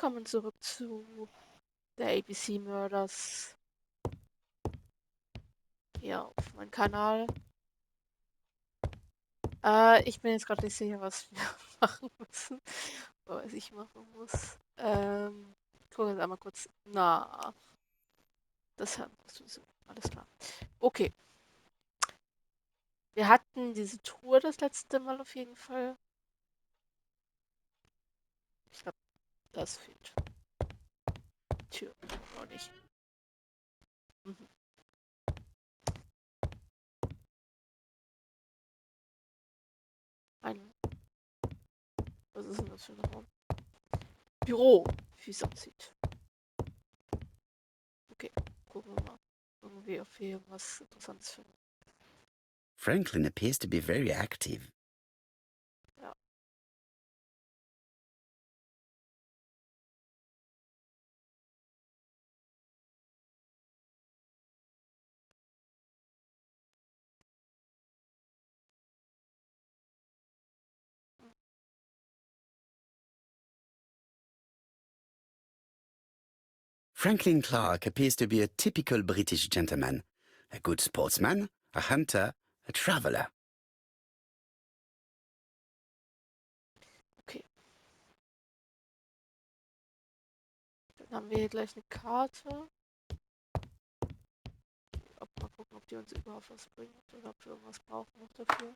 Willkommen zurück zu der ABC Murders hier auf meinem Kanal. Ich bin jetzt gerade nicht sicher, was wir machen müssen, oder was ich machen muss. Ich gucke jetzt einmal kurz nach. Das haben wir sowieso. Alles klar. Okay. Wir hatten diese Tour das letzte Mal auf jeden Fall. Ich glaube, das fehlt. Tür. Auch nicht. Mhm. Ein. Was ist denn das für ein Raum? Büro, wie es aussieht. Okay, gucken wir mal. Irgendwie, ob wir irgendwas Interessantes finden. Franklin appears to be very active. Ja. Franklin Clark appears to be a typical British gentleman, a good sportsman, a hunter, a traveler. Okay. Dann haben wir hier gleich eine Karte. Mal gucken, ob die uns überhaupt was bringt oder ob wir irgendwas brauchen noch dafür.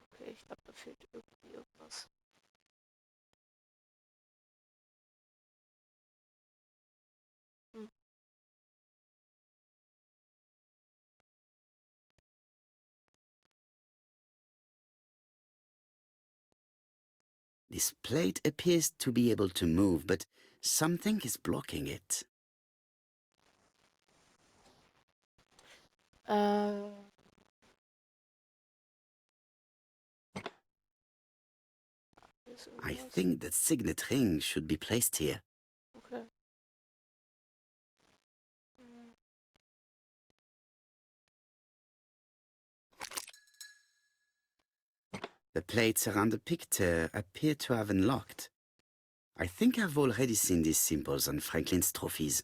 Okay, ich glaube, da fehlt irgendwie irgendwas. Hm. This plate appears to be able to move, but something is blocking it. Äh, ist I irgendwas? think the signet ring should be placed here. Okay. Hm. The plates around the picture appear to have unlocked. I think I've already seen these symbols on Franklin's trophies.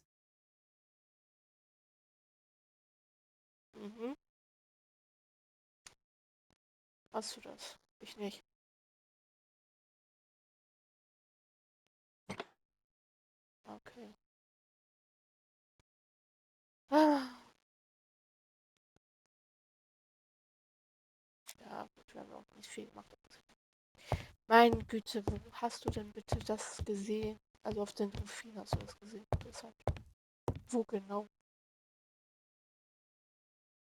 Mhm. Hast du das? Ich nicht. Okay. Ah. Ja, gut, wir haben auch nicht viel gemacht. Meine Güte, wo hast du denn bitte das gesehen? Also auf den Trophäen hast du das gesehen. Deshalb. Wo genau?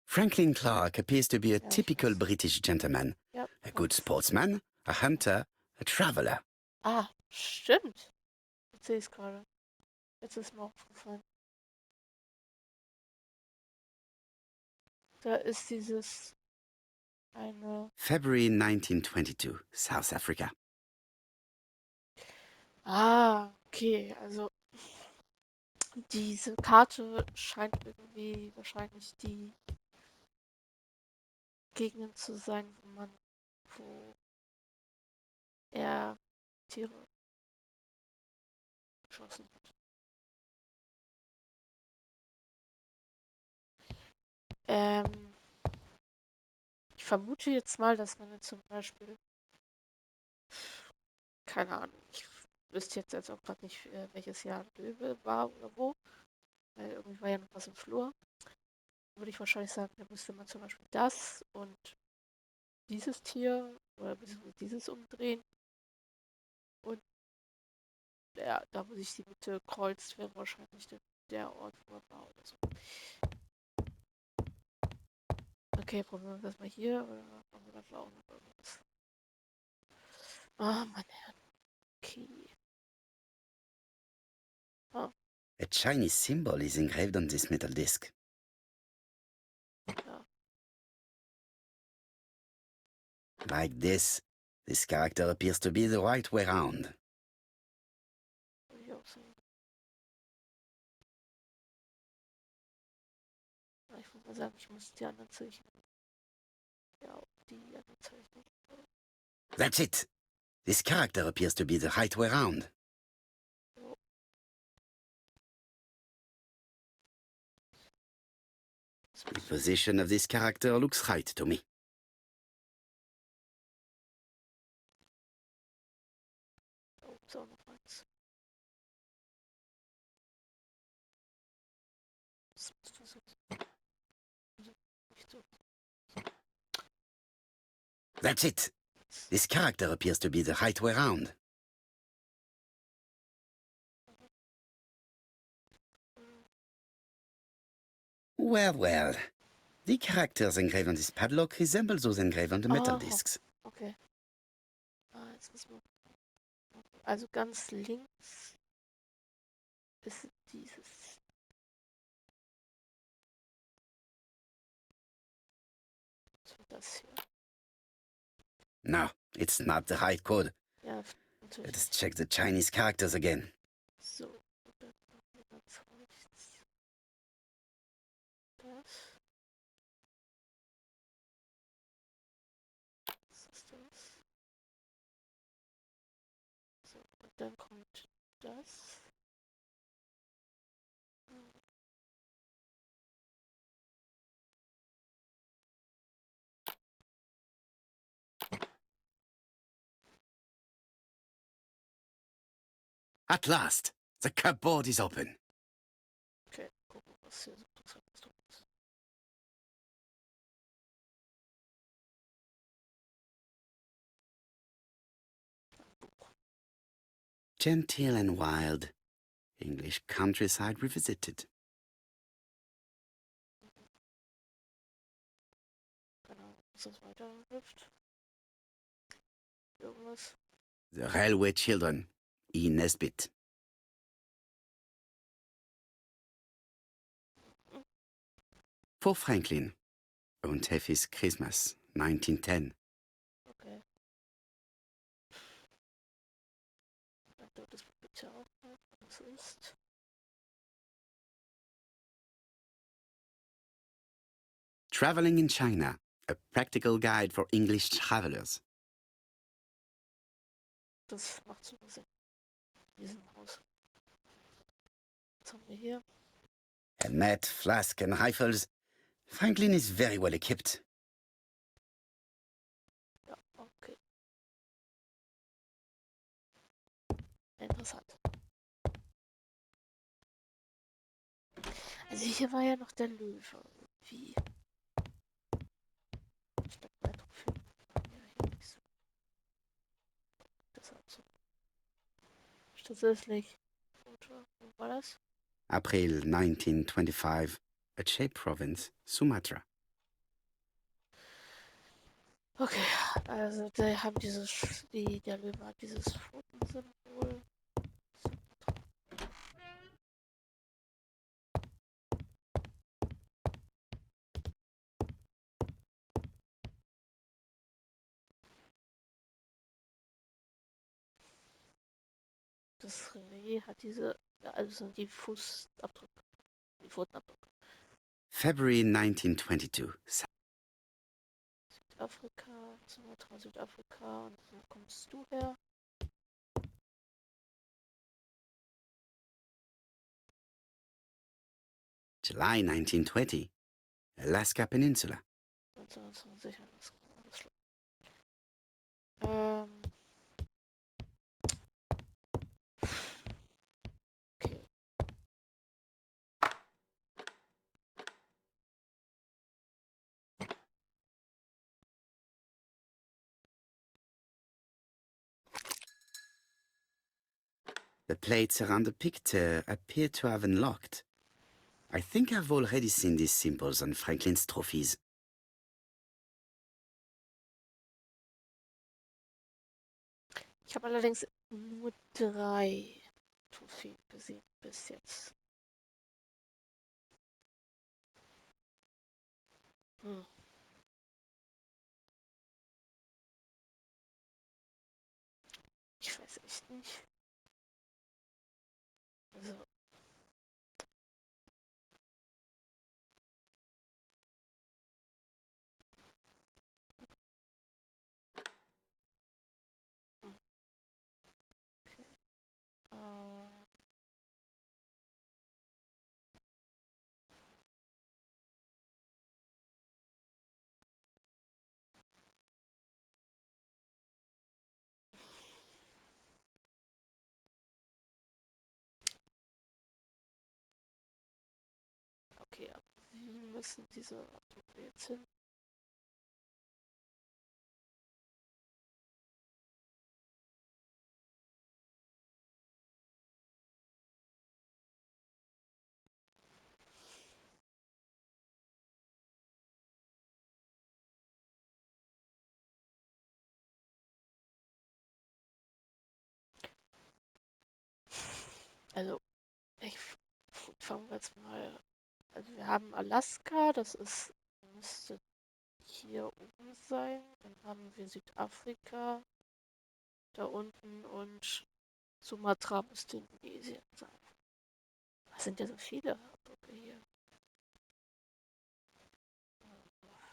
Franklin Clark appears to be a Ja, ich typical weiß. British gentleman, Ja, a good weiß. sportsman, a hunter, a traveler. Ah, stimmt. Jetzt sehe ich es gerade. Jetzt ist mir aufgefallen. Da ist dieses eine. February 1922, South Africa. Ah, okay. Also diese Karte scheint irgendwie wahrscheinlich die Gegend zu sein, wo er Tiere geschossen hat. Ähm, Ich vermute jetzt mal, dass man jetzt zum Beispiel, keine Ahnung, ich wüsste jetzt auch gerade nicht, welches Jahr Löwe war oder wo, weil irgendwie war ja noch was im Flur. Würde ich wahrscheinlich sagen, da müsste man zum Beispiel das und dieses Tier oder beziehungsweise dieses umdrehen. Und ja, da wo sich die Mitte kreuzt, wäre wahrscheinlich der Ort, wo er war oder so. Okay, probieren wir das mal hier oder machen wir dafür auch noch irgendwas? Ah, Mann, okay. Ah, A Chinese symbol is engraved on this metal disc. ja, Like this character appears to be the right way round. würde ich auch sagen. Ja, ich würde mal sagen, ich muss die anderen Zeichen. Ja, die angezeigt nicht. That's it. This character appears to be the right way round. Jo. The position of this character looks right to me. Da oben ist auch noch eins. Das müsste so nicht so. That's it. This character appears to be the right way round. Well, well. The characters engraved on this padlock resemble those engraved on the metal Aha, discs. okay. Jetzt müssen wir. Also ganz links ist dieses. Was war das hier? No, it's not the right code. Ja, natürlich. Let us check the Chinese characters again. So, und dann machen wir ganz rechts. Das. Was ist das? So, und dann kommt das. At last, the cupboard is open. Okay, gucken, was hier so drin ist. Buch. Genteel and wild. English countryside revisited. Genau, ist das weiterhüpft? Irgendwas? The Railway Children, E. Nesbit. For Franklin, und Effie's Christmas, 1910. Okay. Dann dort das bitte auch mal, was ist. Traveling in China, a practical guide for English travelers. Das macht so Sinn. In diesem Haus. Was haben wir hier? A net, flask, and rifles. Franklin is very well equipped. Ja, okay. Interessant. Also hier war ja noch der Löwe. Wie? Ich glaube, bei Trophäen waren ja hier nicht so. Deshalb so. Tatsächlich. Foto. Wo war das? April 1925, Aceh Province, Sumatra. Okay, also der haben der Löwe hat dieses Pfotensymbol. Das Reh hat also die Fußabdrücke, die Pfotenabdrücke. February 1922. Südafrika, Sumatra, Südafrika. Und wo kommst du her? July 1920, Alaska Peninsula. Und so sicher das schlimm. Okay. The plates around the picture appear to have unlocked. I think I've already seen these symbols on Franklin's trophies. Ich habe allerdings nur 3 Trophäen gesehen bis jetzt. Hm. Ich weiß echt nicht. Also, müssen diese jetzt hin. Also, ich fange jetzt mal. Also, wir haben Alaska, das ist, müsste hier oben sein. Dann haben wir Südafrika da unten und Sumatra müsste Indonesien sein. Was sind ja so viele Blöcke hier?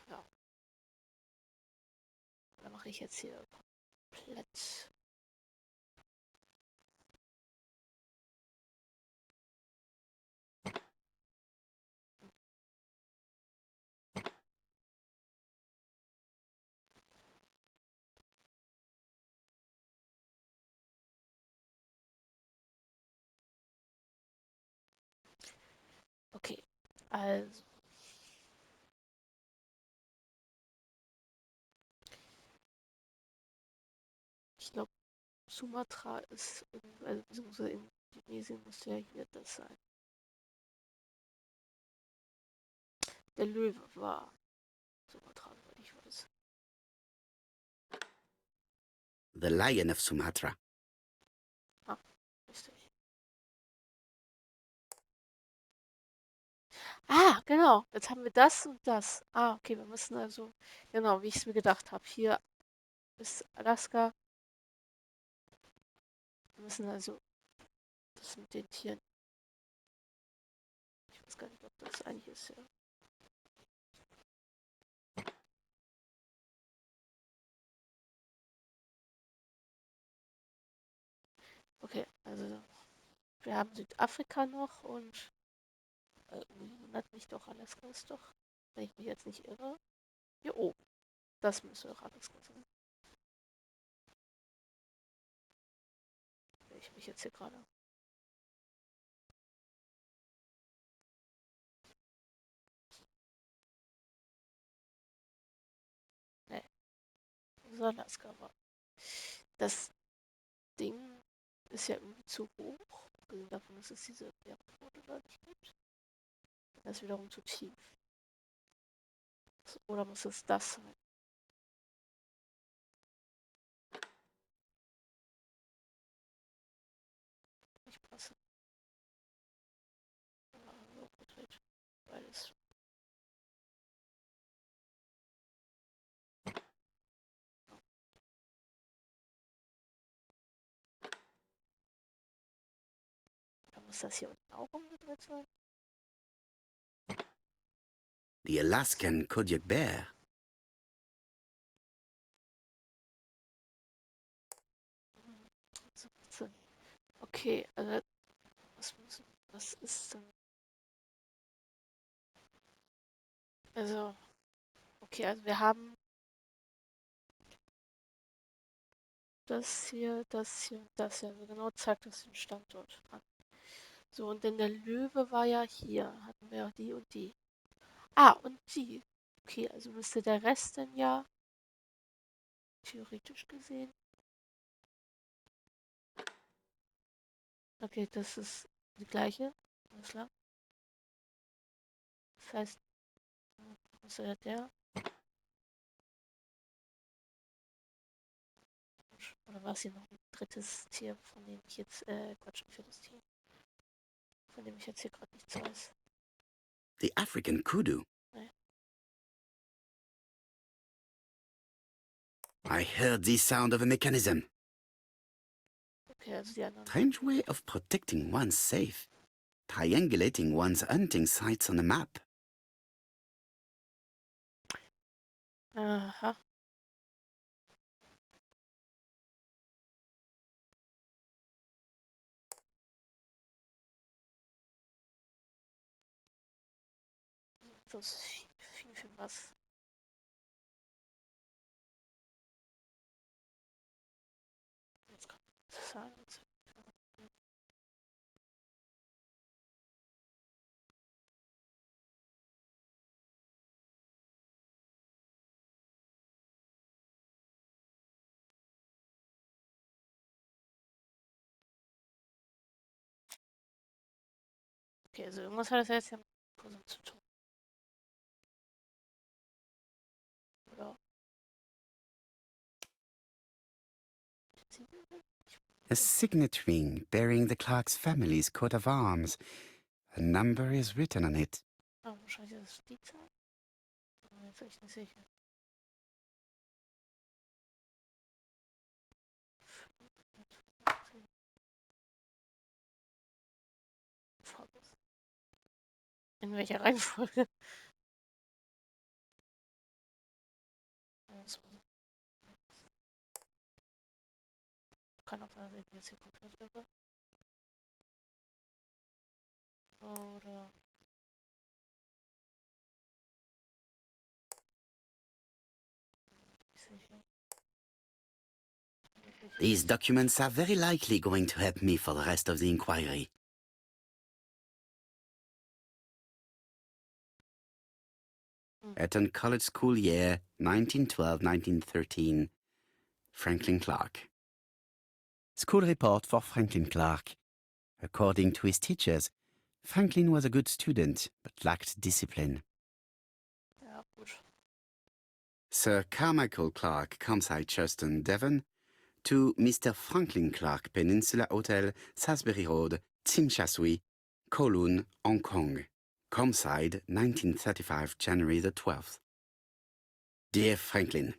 Ja, da mache ich jetzt hier komplett. Okay, also, ich glaube, Sumatra ist, also beziehungsweise Indonesien muss ja hier das sein. Der Löwe war Sumatra, soweit ich weiß. The Lion of Sumatra. Ah, richtig. Ah, genau. Jetzt haben wir das und das. Ah, okay, wir müssen also, genau, wie ich es mir gedacht habe. Hier ist Alaska. Wir müssen also das mit den Tieren. Ich weiß gar nicht, ob das eigentlich ist, ja. Okay, also wir haben Südafrika noch und wundert mich doch, Alaska ist doch, wenn ich mich jetzt nicht irre, hier oben. Das müsste doch Alaska sein. Wenn ich mich jetzt hier gerade. Nee, das ist Alaska war. Das Ding ist ja irgendwie zu hoch. Abgesehen davon, dass es diese Bergquote da nicht gibt. Das ist wiederum zu tief. Oder muss es das sein? Nicht passen. So gedreht. Beides. Oder muss das hier unten auch umgedreht sein? The Alaskan Kodiak Bear. So, okay, also was ist denn? Also, okay, also wir haben das hier und das hier. Also genau zeigt das den Standort an. So, und denn der Löwe war ja hier. Hatten wir ja die und die. Ah, und die. Okay, also müsste der Rest dann ja theoretisch gesehen. Okay, das ist die gleiche. Alles klar. Das heißt, was ist der? Oder war es hier noch ein drittes Tier, von dem ich jetzt, Quatsch, ein viertes Tier, von dem ich jetzt hier gerade nichts weiß. The African Kudu. Nee. I heard the sound of a mechanism. Okay, also die anderen. Strange way of protecting one's safe. Triangulating one's hunting sites on a map. Aha. Das ist viel was. Jetzt kann ich sagen. Okay, also irgendwas hat das ja jetzt ja mit Puzzle zu tun, oder? A signet ring bearing the Clark's family's coat of arms. A number is written on it. Ah, wahrscheinlich ist es die Zahl. Bin mir jetzt echt nicht sicher. In welcher Reihenfolge? Kann auch sein, dass ich jetzt hier komplett irre. Oder. Nicht sicher. These documents are very likely going to help me for the rest of the inquiry. Eton College School Year 1912-1913. Franklin Clark. School report for Franklin Clark. According to his teachers, Franklin was a good student but lacked discipline. Ja, gut. Sir Carmichael Clark, Campsite, Churston, Devon, to Mr. Franklin Clark, Peninsula Hotel, Salisbury Road, Tsimshiasui, Kowloon, Hong Kong. Campsite, 1935, January the 12th. Dear Franklin,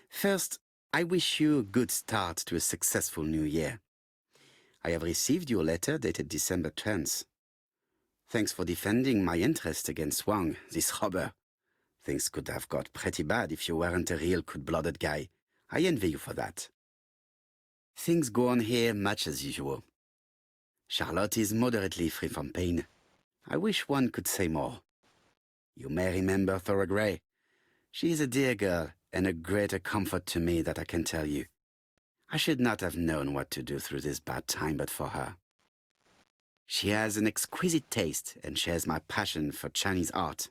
first, I wish you a good start to a successful new year. I have received your letter dated December 10th. Thanks for defending my interest against Wang, this robber. Things could have got pretty bad if you weren't a real cold-blooded guy. I envy you for that. Things go on here much as usual. Charlotte is moderately free from pain. I wish one could say more. You may remember Thora Gray. She is a dear girl and a greater comfort to me that I can tell you. I should not have known what to do through this bad time but for her. She has an exquisite taste and shares my passion for Chinese art.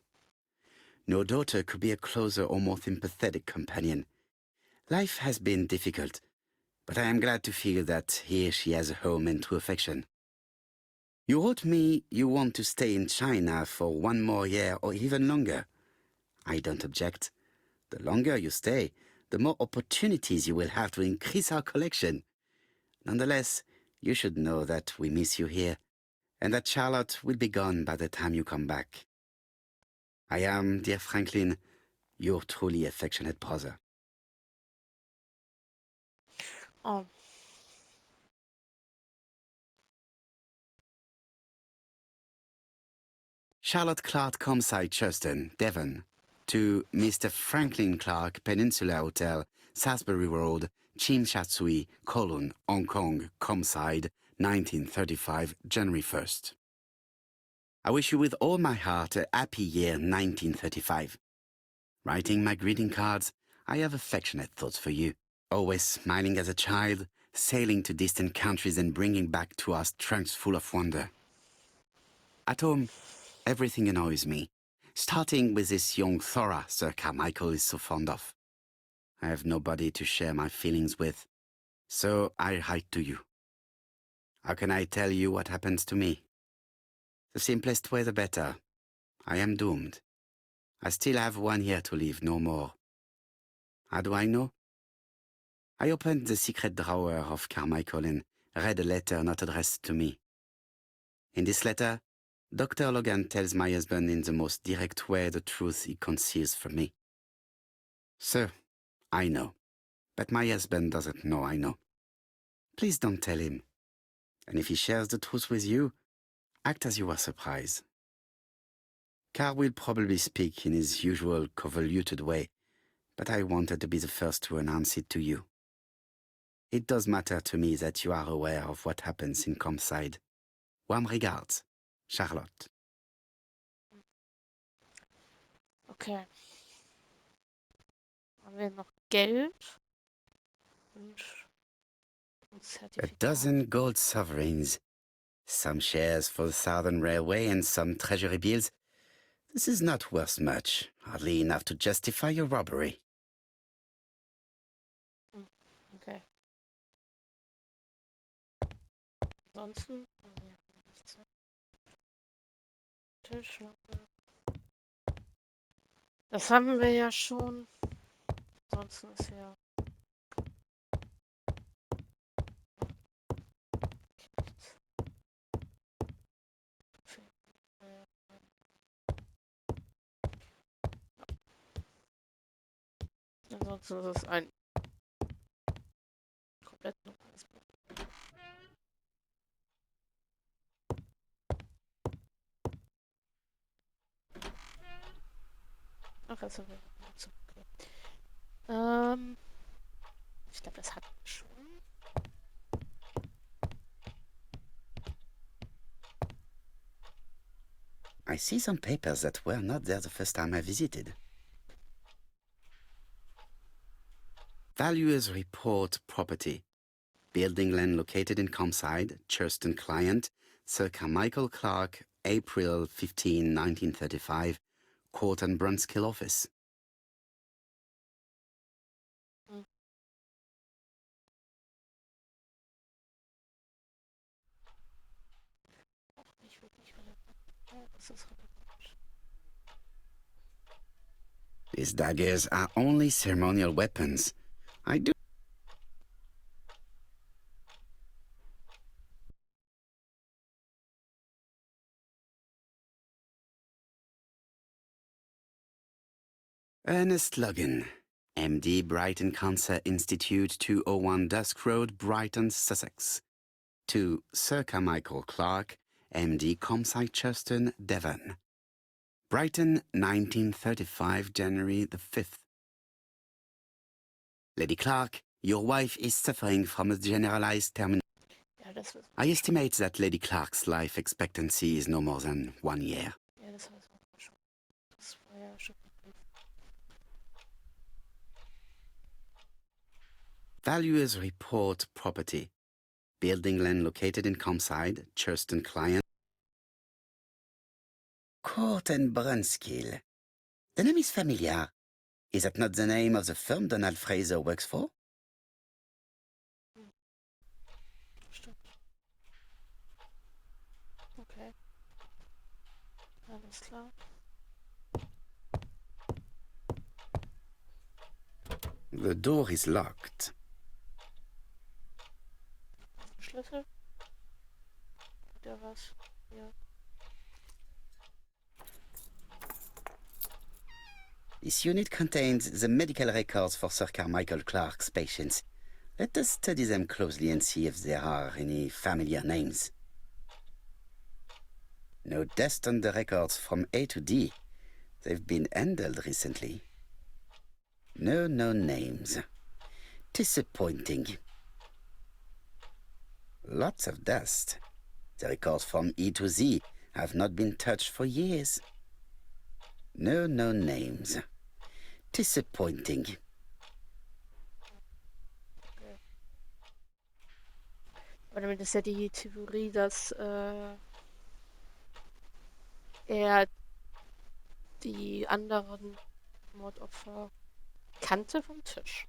No daughter could be a closer or more sympathetic companion. Life has been difficult, but I am glad to feel that here she has a home and true affection. You wrote me you want to stay in China for one more year or even longer. I don't object. The longer you stay, the more opportunities you will have to increase our collection. Nonetheless, you should know that we miss you here, and that Charlotte will be gone by the time you come back. I am, dear Franklin, your truly affectionate brother. Oh. Charlotte Clark, Campsite, Churston, Devon, to Mr. Franklin Clark, Peninsula Hotel, Salisbury Road, Tsim Kowloon, Hong Kong, Campsite, 1935, January 1st. I wish you with all my heart a happy year 1935. Writing my greeting cards, I have affectionate thoughts for you. Always smiling as a child, sailing to distant countries and bringing back to us trunks full of wonder. At home, everything annoys me, starting with this young Thora Sir Carmichael is so fond of. I have nobody to share my feelings with, so I write to you. How can I tell you what happens to me? The simplest way the better. I am doomed. I still have 1 year to live, no more. How do I know? I opened the secret drawer of Carmichael and read a letter not addressed to me. In this letter, Dr. Logan tells my husband in the most direct way the truth he conceals from me. Sir, I know, but my husband doesn't know I know. Please don't tell him. And if he shares the truth with you, act as you are surprised. Carl will probably speak in his usual convoluted way, but I wanted to be the first to announce it to you. It does matter to me that you are aware of what happens in Campside. Warm regards, Charlotte. Okay. Haben wir noch Geld und ein A Zertifikat. dozen gold sovereigns, some shares for the Southern Railway and some treasury bills. This is not worth much, hardly enough to justify your robbery. Okay. Ansonsten. Nichts, ne? Tischlampe. Das haben wir ja schon. Ansonsten ist ja nichts. Ansonsten ist es ein komplett normales Buch. Ach, jetzt haben wir okay. Ich glaube, das hatten wir schon. I see some papers that were not there the first time I visited. Valuers report property. Building land located in Comside, Churston client, Sir Carmichael Clark, April 15, 1935, Court and Brunskill office. Auch nicht wirklich relevant. Ja, das ist relevant. These daggers are only ceremonial weapons. I do. Ernest Logan, MD, Brighton Cancer Institute, 201 Dusk Road, Brighton, Sussex. To Sir Carmichael Clark, MD, Comside, Churston, Devon. Brighton, 1935, January the 5th. Lady Clark, your wife is suffering from a generalized terminal. Ja, das wissen I wir schon. estimate that Lady Clark's life expectancy is no more than 1 year. Ja, das wissen wir schon. Das war ja schon. Valuers report property. Building land located in Comside, Churston client. Court and Brunskill. The name is familiar. Is that not the name of the firm Donald Fraser works for? Stimmt. Okay. Alles klar. The door is locked. Schlüssel. Oder was? Ja. This unit contains the medical records for Sir Carmichael Clark's patients. Let us study them closely and see if there are any familiar names. No dust on the records from A to D. They've been handled recently. No known names. Disappointing. Lots of dust. The records from E to Z have not been touched for years. No known names. Disappointing. Okay. Aber damit ist ja die Theorie, dass er die anderen Mordopfer kannte vom Tisch.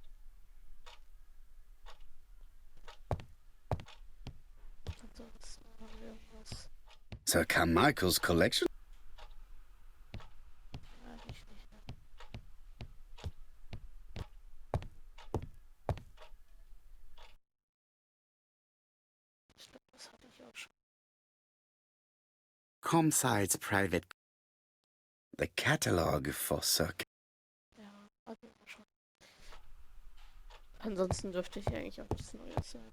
Ansonsten haben wir irgendwas. Sir Carmichael's collection? Eigentlich nicht. Ne? Ich glaube, das hatte ich auch schon. Comside's private. The catalogue for Sir. Ja, hatten wir schon. Ansonsten dürfte ich eigentlich auch nichts Neues sagen.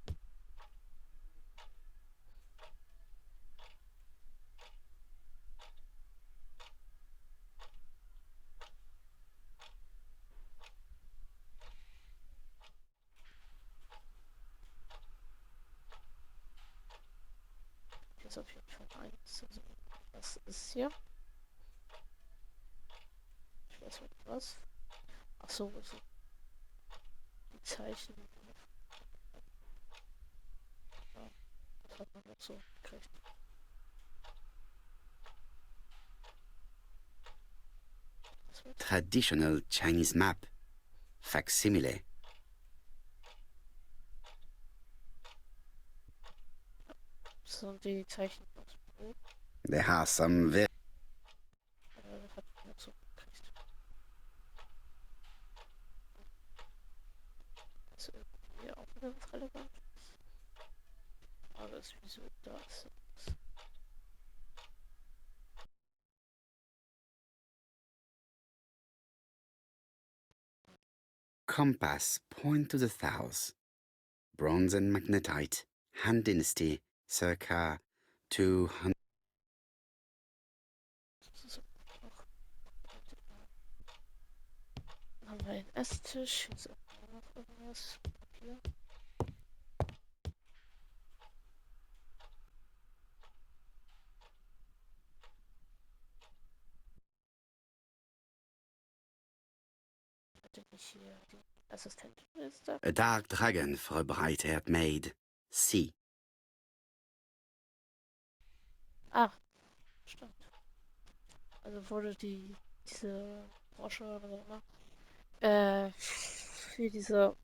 Hier ist auf jeden Fall eins. Also, was ist hier? Ich weiß nicht was. Ach so, also die Zeichen. Ja, das hat man noch so gekriegt. Traditional Chinese map. Facsimile. Das sind die Zeichen aus dem Buch. There are some very. relevant ist. Aber ist wieso das? Compass, point to the south. Bronze and magnetite, Han Dynasty, circa 200. Das ist auch. Dann haben wir den Esstisch. Hier ist auch noch irgendwas. Papier. Hatte nicht hier die Assistentin ist da. A dark dragon for a bright-haired maid. C. Ah, stimmt. Also wurde diese Brosche oder so immer für diese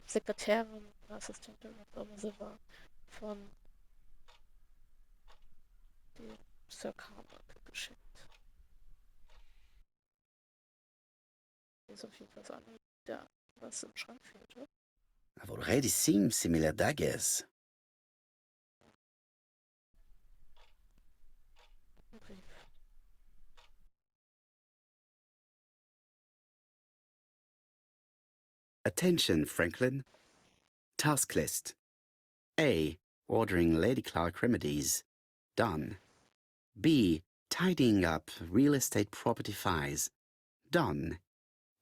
Sekretärin, Assistentin, was auch immer sie war, von dem Sir Carmichael geschickt. Hier ist auf jeden Fall so eine, der was im Schrank fehlte. I've already seen similar daggers. Ein Brief. Attention, Franklin. Task list. A. Ordering Lady Clark remedies. Done. B. Tidying up real estate property files. Done.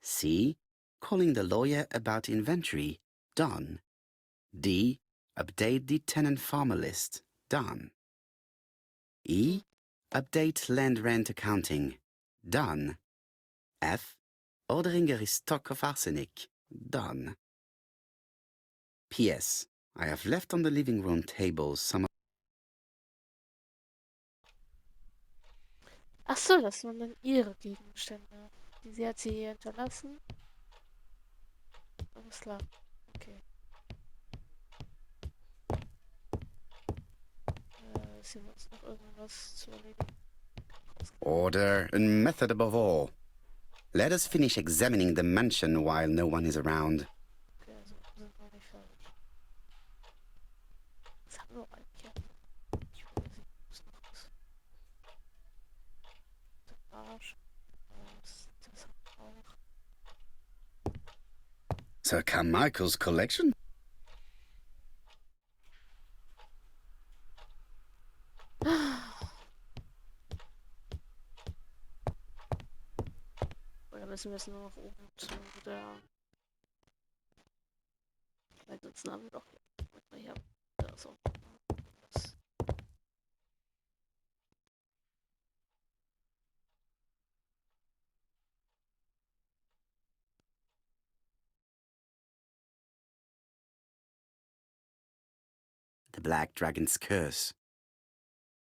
C. Calling the lawyer about inventory. Done. D. Update the tenant farmer list. Done. E. Update land rent accounting. Done. F. Ordering a restock of arsenic. Done. P.S. I have left on the living room table some. Ach so, das waren dann ihre Gegenstände. Die hat sie hier hinterlassen. Alles klar. Okay. Ist hier uns noch irgendwas zu erledigen? Order and method above all. Let us finish examining the mansion while no one is around. Okay, also sind wir nicht fertig. Was haben wir auch eigentlich hier? Ich will sie muss noch was. Der Arsch. Das haben wir auch. Sir Carmichael's collection? Oder müssen wir jetzt nur noch oben zu der. Vielleicht sitzen haben wir doch hier. Hier. Da ist auch. Das. The Black Dragon's Curse.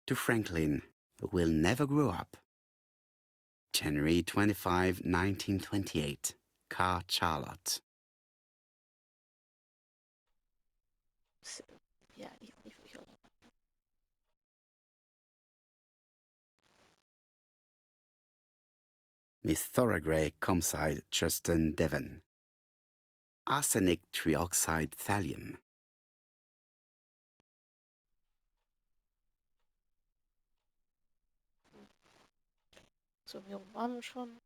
To Franklin, who will never grow up. January 25, 1928. Car Charlotte. Ja, ich auch nicht wirklich relevant. Miss Thoragray, Comside, Justin, Devon. Arsenic trioxide thallium. So, wir waren wir schon.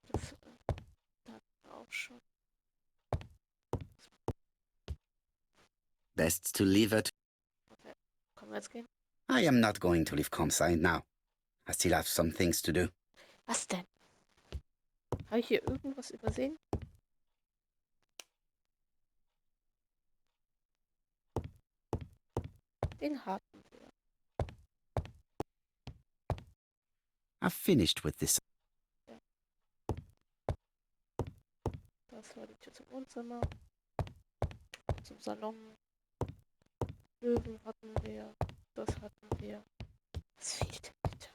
Das da hatten wir auch schon. Best to leave it. Okay, können wir jetzt gehen? I am not going to leave Comside now. I still have some things to do. Was denn? Habe ich hier irgendwas übersehen? Den hatten wir. I've finished with this. Das war die Tür zum Wohnzimmer. Zum Salon. Löwen hatten wir. Das hatten wir. Was fehlt denn bitte?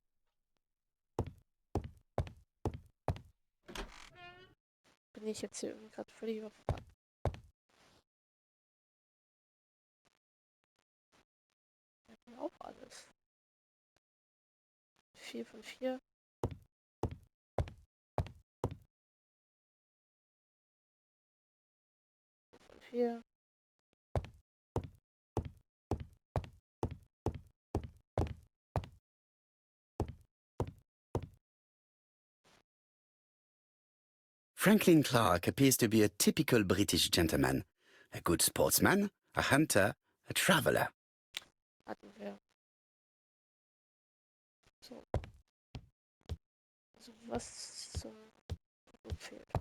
Bin ich jetzt hier irgendwie gerade völlig überfragt? Wir hatten auch alles. 4 von 4. hier. Franklin Clark appears to be a typical British gentleman, a good sportsman, a hunter, a traveler. Hatten wir. So. Also was zum Produkt fehlt.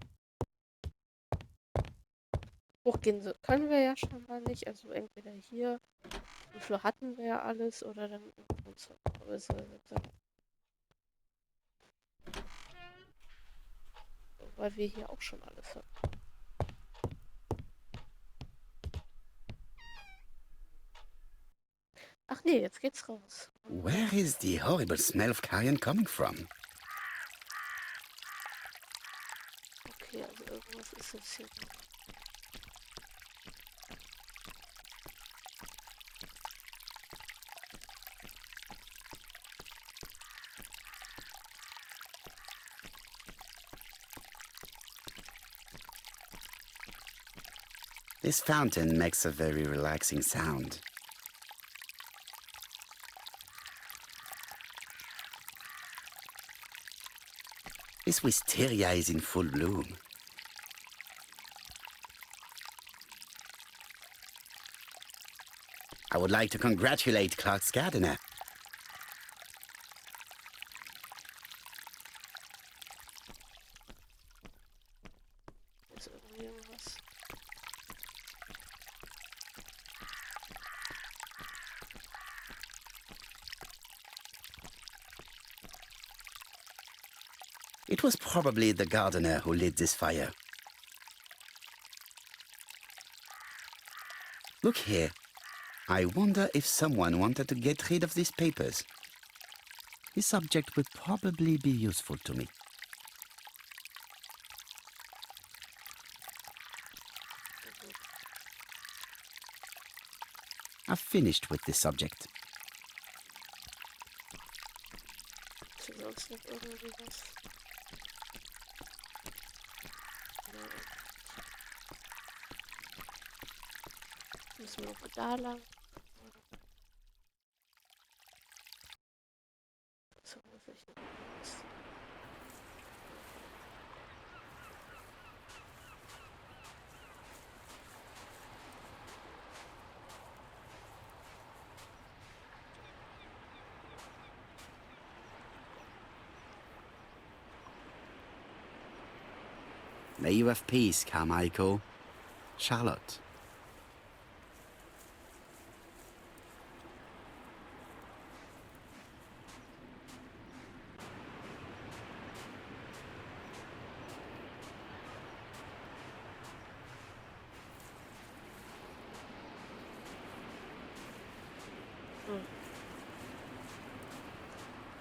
Hochgehen können wir ja schon mal nicht. Also entweder hier, im Flur hatten wir ja alles, oder dann im Wohnzimmer. Aber weil wir hier auch schon alles haben. Ach nee, jetzt geht's raus. Where is the horrible smell of carrion coming from? Okay, also irgendwas ist jetzt hier. This fountain makes a very relaxing sound. This wisteria is in full bloom. I would like to congratulate Clark's gardener. Ist irgendwie irgendwas. It was probably the gardener who lit this fire. Look here. I wonder if someone wanted to get rid of these papers. This object would probably be useful to me. I've finished with this subject. Ist hier sonst noch irgendwie was? Müssen wir noch da lang? So, muss ich noch was? May you have peace, Carmichael. Charlotte.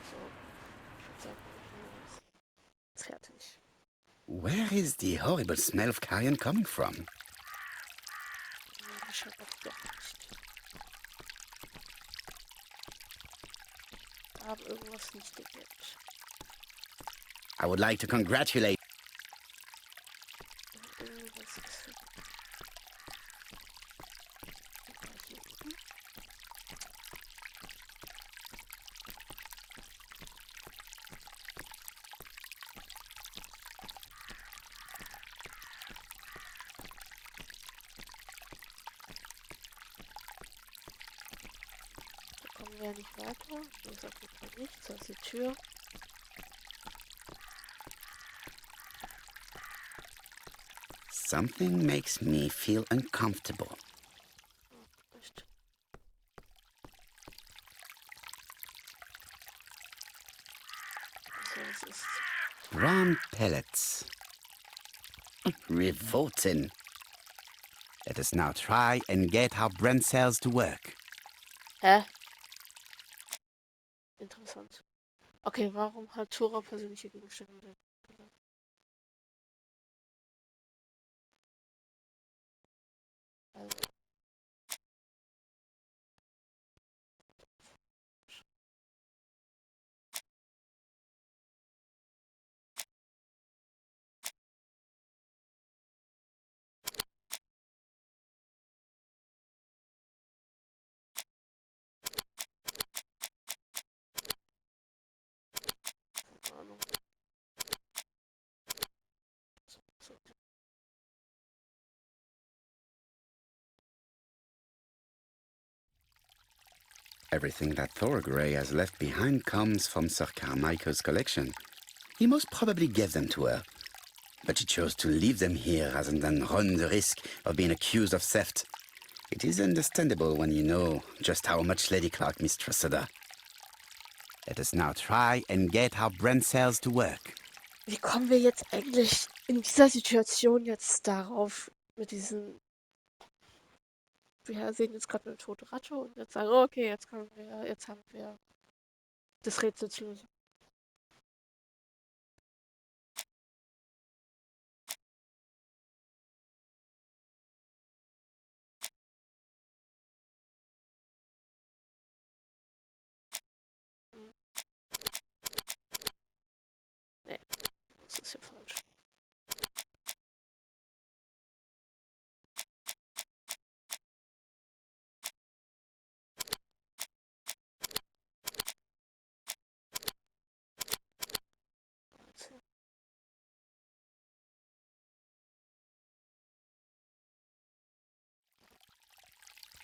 So, ich würde sagen, ist fertig. Where is the horrible smell of carrion coming from? Scheinbar doch nicht. Wir haben irgendwas nicht entdeckt. I would like to congratulate. Irgendwas ist hier. Hier oben. Da kommen wir ja nicht weiter. Hier ist auf jeden Fall nichts. Da ist die Tür. Something makes me feel uncomfortable. Echt. Also es ist Brown pellets. Revolting. Let us now try and get our brain cells to work. Hä? Interessant. Okay, warum hat Tora persönliche Gegenstände? Also, Everything that Thorogray has left behind comes from Sir Carmichael's collection. He most probably gave them to her, but she chose to leave them here rather than run the risk of being accused of theft. It is understandable when you know just how much Lady Clark mistrusted her. Let us now try and get our brain cells to work. Wie kommen wir jetzt eigentlich in dieser Situation jetzt darauf, mit diesen, wir sehen jetzt gerade eine tote Ratte und jetzt sagen, oh, okay, jetzt haben wir das Rätsel zu lösen. Hm. Nee, das ist ja falsch.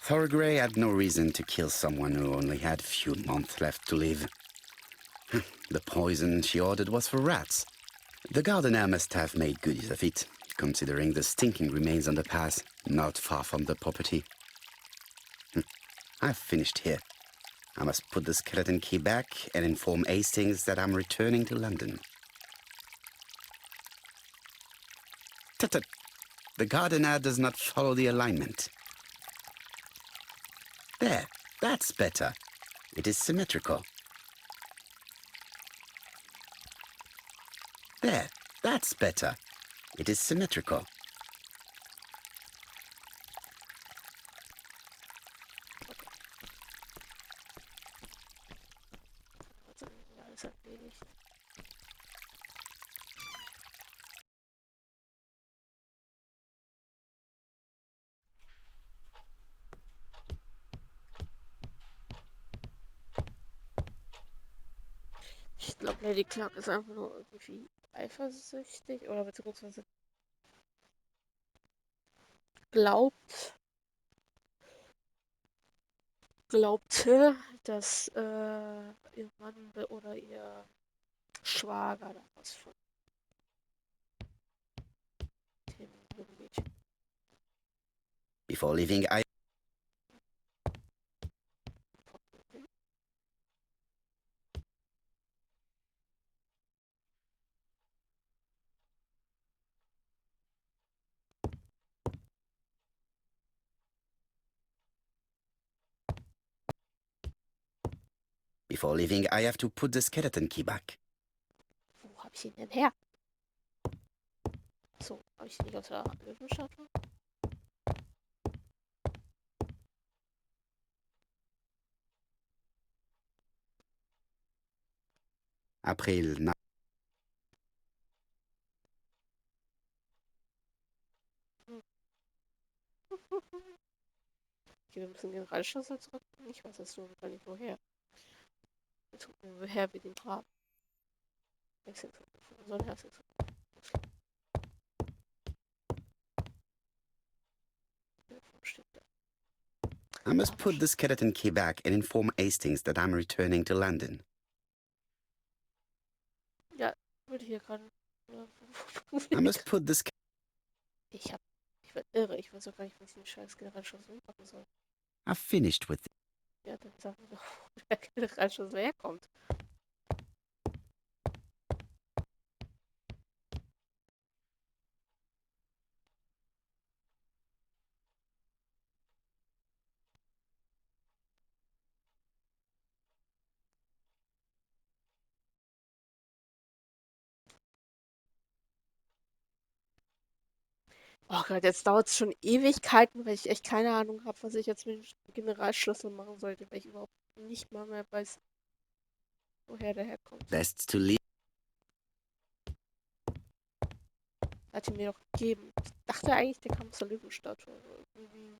Thorogray had no reason to kill someone who only had few months left to live. The poison she ordered was for rats. The gardener must have made good use of it, considering the stinking remains on the path, not far from the property. I've finished here. I must put the skeleton key back and inform Hastings that I'm returning to London. Tut-tut! The gardener does not follow the alignment. There, that's better. It is symmetrical. There, that's better. It is symmetrical. Ja, ist erledigt. Ich glaube, Lady Clark ist einfach nur irgendwie eifersüchtig oder beziehungsweise glaubt, glaubte, dass ihr Mann oder ihr Schwager da was von dem jungen Mädchen. Before leaving, I have to put the skeleton key back. Wo habe ich ihn denn her? So, habe ich ihn nicht aus der Löwenstatue? April. Okay, wir müssen den Generalschlüssel zurückbringen. Ich weiß jetzt nur gar nicht woher. Jetzt gucken wir, woher wir den haben. So ein Herz. I must put the skeleton key back and inform Hastings that I'm returning to London. Ja, würde hier gerade. I must put the Ich werde irre. Ich weiß auch gar nicht, was ich den scheiß Generalschlüssel machen soll. I've finished with Ja, dann sag mir doch, wo der Generalschlüssel herkommt. Oh Gott, jetzt dauert es schon Ewigkeiten, weil ich echt keine Ahnung habe, was ich jetzt mit dem Generalschlüssel machen sollte, weil ich überhaupt nicht mal mehr weiß, woher der herkommt. best to leave. Hat ihn mir doch gegeben. Ich dachte eigentlich, der kam zur Löwenstatue. Aber irgendwie.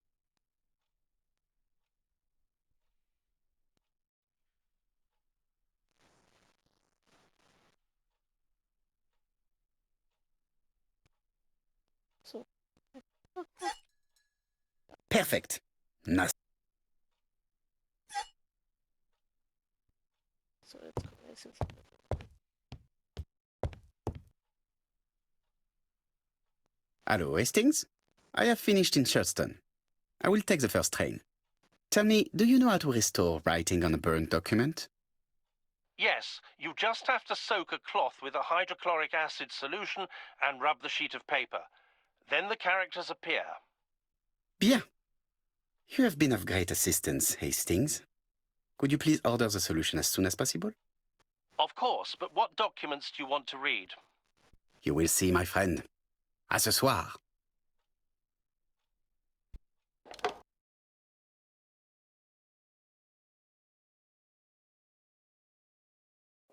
So. Perfect. Now So, jetzt können wir jetzt. Hello, Hastings? I have finished in Churston. I will take the first train. Tell me, do you know how to restore writing on a burnt document? Yes, you just have to soak a cloth with a hydrochloric acid solution and rub the sheet of paper. Then the characters appear. Bien. You have been of great assistance, Hastings. Could you please order the solution as soon as possible? Of course, but what documents do you want to read? You will see, my friend. À ce soir.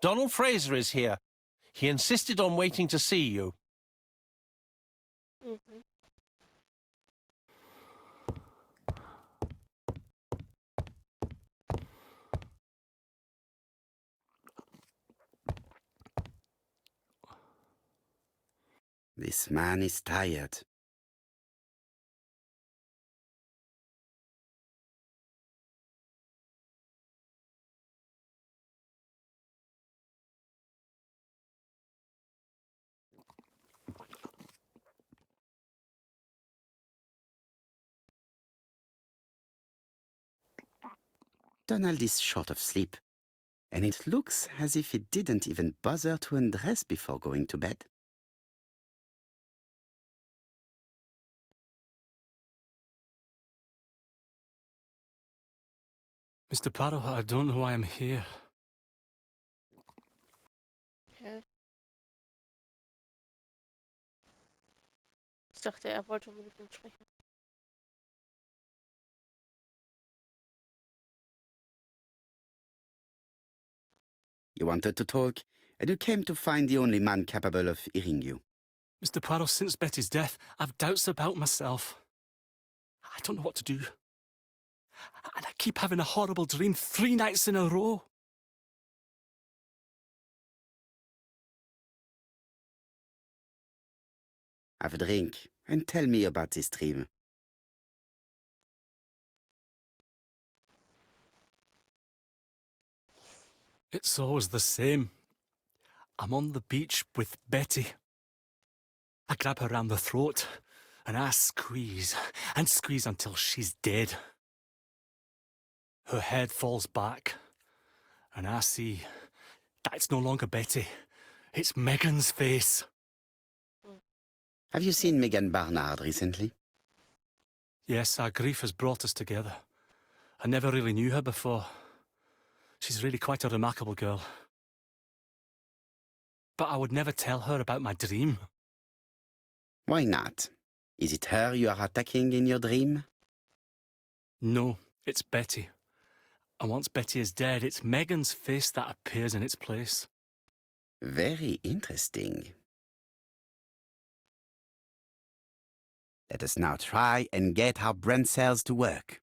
Donald Fraser is here. He insisted on waiting to see you. Mhm. This man is tired. Donald is short of sleep, and it looks as if he didn't even bother to undress before going to bed. Mr. Poirot, I don't know why I'm here. Okay. Ich dachte, er wollte mit ihm sprechen. You wanted to talk, and you came to find the only man capable of hearing you. Mr. Poirot, since Betty's death, I've doubts about myself. I don't know what to do. And I keep having a horrible dream 3 nights in a row. Have a drink, and tell me about this dream. It's always the same. I'm on the beach with Betty. I grab her round the throat, and I squeeze, and squeeze until she's dead. Her head falls back, and I see that it's no longer Betty. It's Megan's face. Have you seen Megan Barnard recently? Yes, our grief has brought us together. I never really knew her before. She's really quite a remarkable girl. But I would never tell her about my dream. Why not? Is it her you are attacking in your dream? No, it's Betty. And once Betty is dead, it's Megan's face that appears in its place. Very interesting. Let us now try and get our brain cells to work.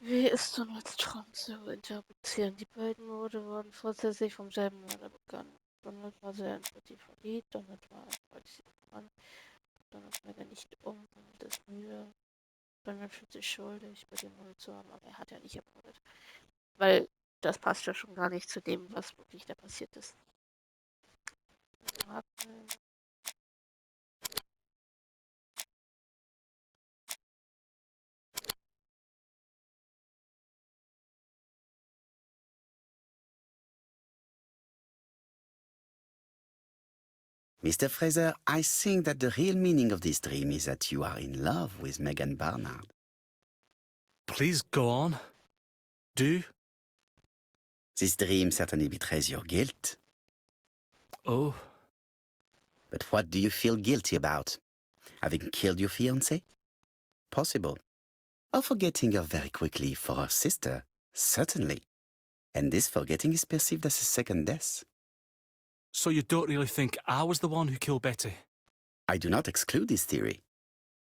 Wie ist Donalds Traum zu interpretieren? Die beiden Morde wurden vorsätzlich vom selben Mörder begangen. Donald war sehr in Betty verliebt, Donald war ein freundlicher Mann. Donald bringt er nicht um, Donald ist müde. Donald fühlt sich schuldig, bei dem Mord zu haben, aber er hat ja nicht ermordet. Weil das passt ja schon gar nicht zu dem, was wirklich da passiert ist. Mr. Fraser, I think that the real meaning of this dream is that you are in love with Megan Barnard. Please go on. Do. This dream certainly betrays your guilt. Oh. But what do you feel guilty about? Having killed your fiancée? Possible. Or forgetting her very quickly for her sister? Certainly. And this forgetting is perceived as a second death. So you don't really think I was the one who killed Betty? I do not exclude this theory.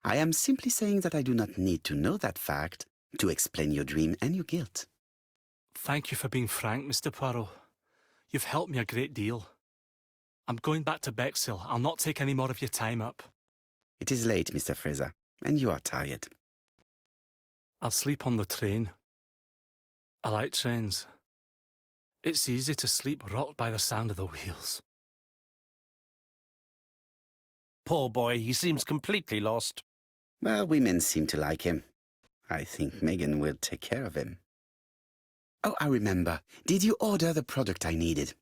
I am simply saying that I do not need to know that fact to explain your dream and your guilt. Thank you for being frank, Mr. Poirot. You've helped me a great deal. I'm going back to Bexhill. I'll not take any more of your time up. It is late, Mr. Fraser, and you are tired. I'll sleep on the train. I like trains. It's easy to sleep rocked by the sound of the wheels. Poor boy, he seems completely lost. Well, women seem to like him. I think Megan will take care of him. Oh, I remember. Did you order the product I needed?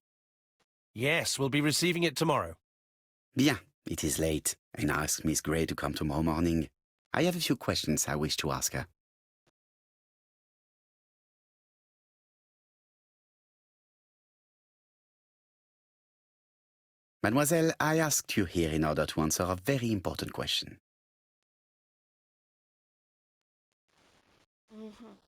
Yes, we'll be receiving it tomorrow. Bien, it is late, and I asked Miss Gray to come tomorrow morning. I have a few questions I wish to ask her. Mademoiselle, I asked you here in order to answer a very important question. Mhm.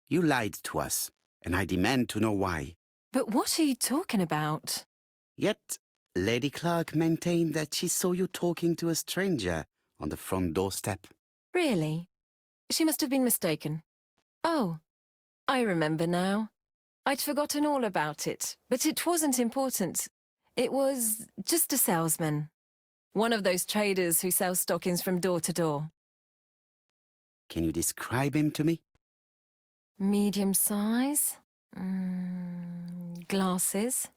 You lied to us, and I demand to know why. But what are you talking about? Yet, Lady Clark maintained that she saw you talking to a stranger on the front doorstep. Really? She must have been mistaken. Oh, I remember now. I'd forgotten all about it, but it wasn't important. It was just a salesman. One of those traders who sell stockings from door to door. Can you describe him to me? Medium size, glasses,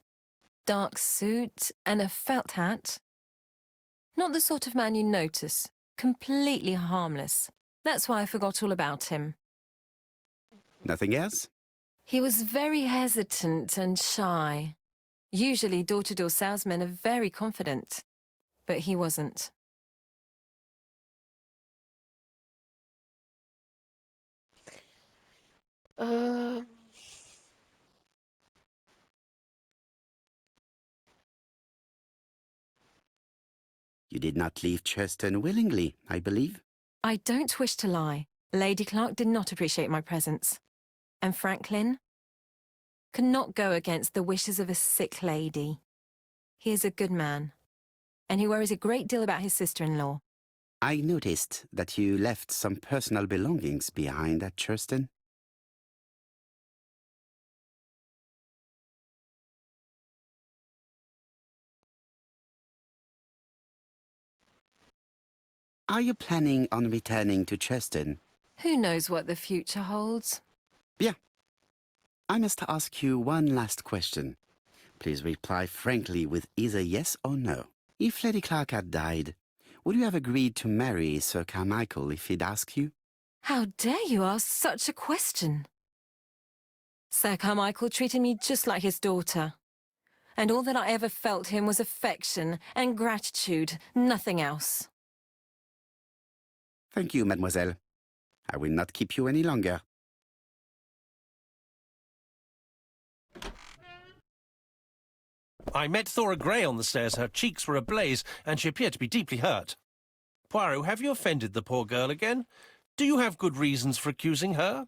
dark suit, and a felt hat. Not the sort of man you notice. Completely harmless. That's why I forgot all about him. Nothing else? He was very hesitant and shy. Usually door-to-door salesmen are very confident, but he wasn't. Ähm, You did not leave Cheston willingly, I believe. I don't wish to lie. Lady Clark did not appreciate my presence. And Franklin could not go against the wishes of a sick lady. He is a good man, and he worries a great deal about his sister-in-law. I noticed that you left some personal belongings behind at Cheston. Are you planning on returning to Cheston? Who knows what the future holds? Bien. I must ask you one last question. Please reply frankly with either yes or no. If Lady Clark had died, would you have agreed to marry Sir Carmichael if he'd asked you? How dare you ask such a question? Sir Carmichael treated me just like his daughter. And all that I ever felt him was affection and gratitude, nothing else. Thank you, mademoiselle. I will not keep you any longer. I met Thora Grey on the stairs. Her cheeks were ablaze, and she appeared to be deeply hurt. Poirot, have you offended the poor girl again? Do you have good reasons for accusing her?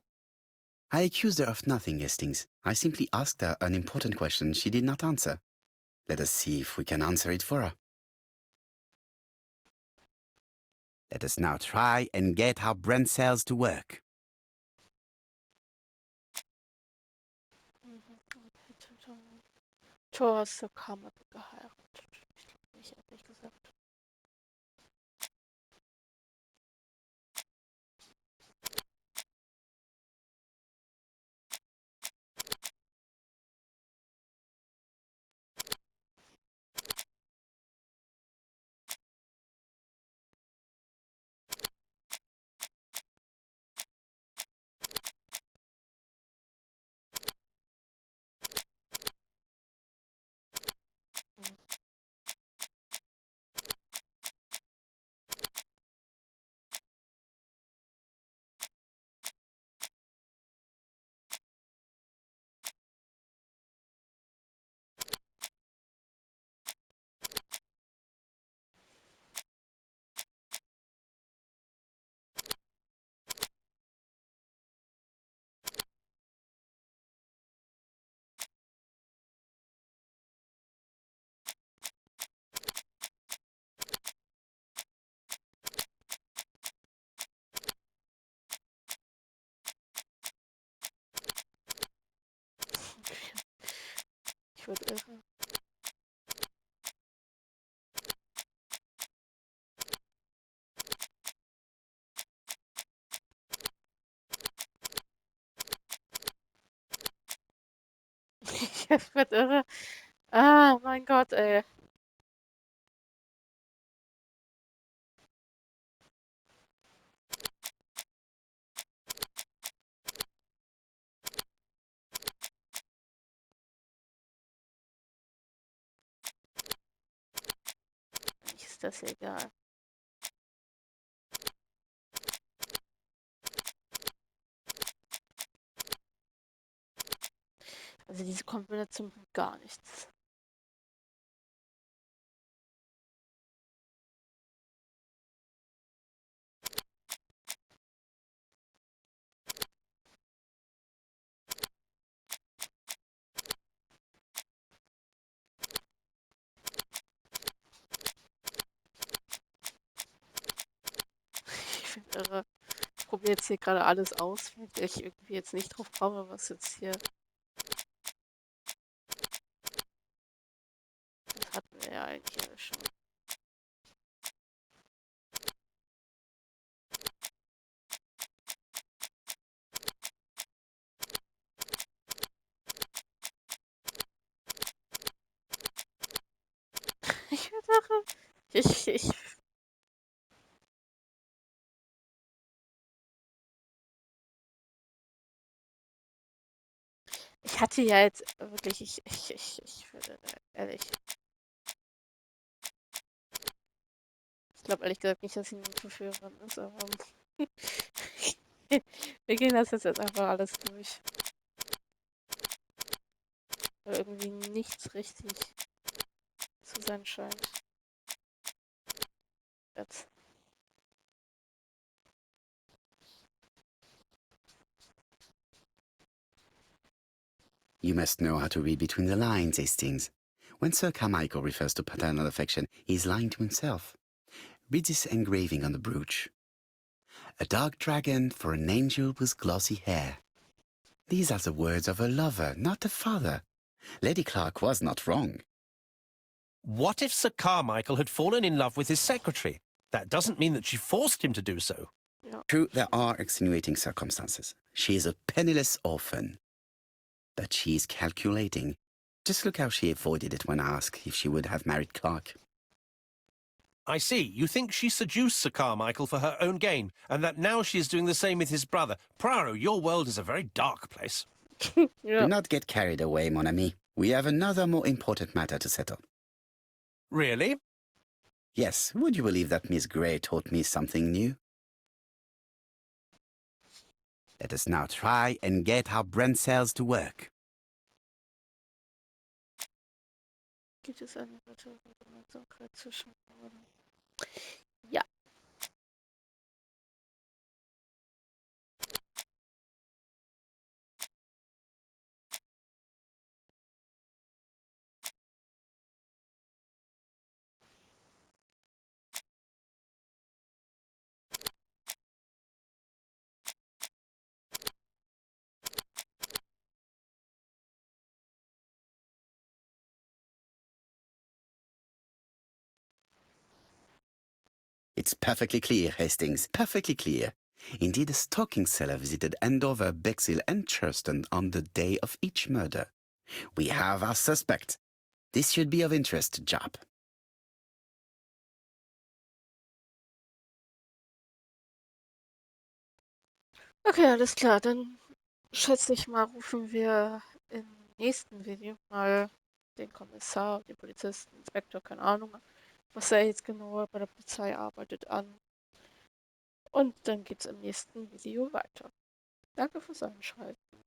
I accused her of nothing, Hastings. I simply asked her an important question she did not answer. Let us see if we can answer it for her. Let us now try and get our brain cells to work. Thor hat Sir Carmichael geheiratet. Ich glaube nicht, ehrlich gesagt. werd irre. Ich werd irre. Ah, mein Gott, ey. Eigentlich ist das egal. Also diese Kombination bringt gar nichts. Ich bin irre. Ich probiere jetzt hier gerade alles aus, weil ich irgendwie jetzt nicht drauf komme, was jetzt hier. Das hatten wir ja eigentlich alles schon. Ich werd irre. Ich Ich hatte ja jetzt wirklich, ich würde ehrlich, ich glaube ehrlich gesagt nicht, dass sie eine Verführerin ist, aber wir gehen das jetzt einfach alles durch. Weil irgendwie nichts richtig zu sein scheint. Jetzt. You must know how to read between the lines, Hastings. When Sir Carmichael refers to paternal affection, he is lying to himself. Read this engraving on the brooch. A dark dragon for an angel with glossy hair. These are the words of a lover, not a father. Lady Clark was not wrong. What if Sir Carmichael had fallen in love with his secretary? That doesn't mean that she forced him to do so. Ja. True, there are extenuating circumstances. She is a penniless orphan. But she is calculating. Just look how she avoided it when asked if she would have married Clark. I see. You think she seduced Sir Carmichael for her own gain, and that now she is doing the same with his brother. Poirot, your world is a very dark place. Ja. Do not get carried away, mon ami. We have another more important matter to settle. Really? Yes, would you believe that Miss Grey taught me something new? Let us now try and get our brain cells to work. Gibt es eine weitere Gemeinsamkeit zwischen beiden? Ja. It's perfectly clear, Hastings, perfectly clear. Indeed, a stalking seller visited Andover, Bexhill, and Churston on the day of each murder. We have our suspect. This should be of interest to Job. Okay, alles klar. Dann schätze ich mal, rufen wir im nächsten Video mal den Kommissar, den Polizisten, Inspektor, keine Ahnung, was er jetzt genau bei der Polizei arbeitet, an. Und dann geht's im nächsten Video weiter. Danke fürs Einschalten.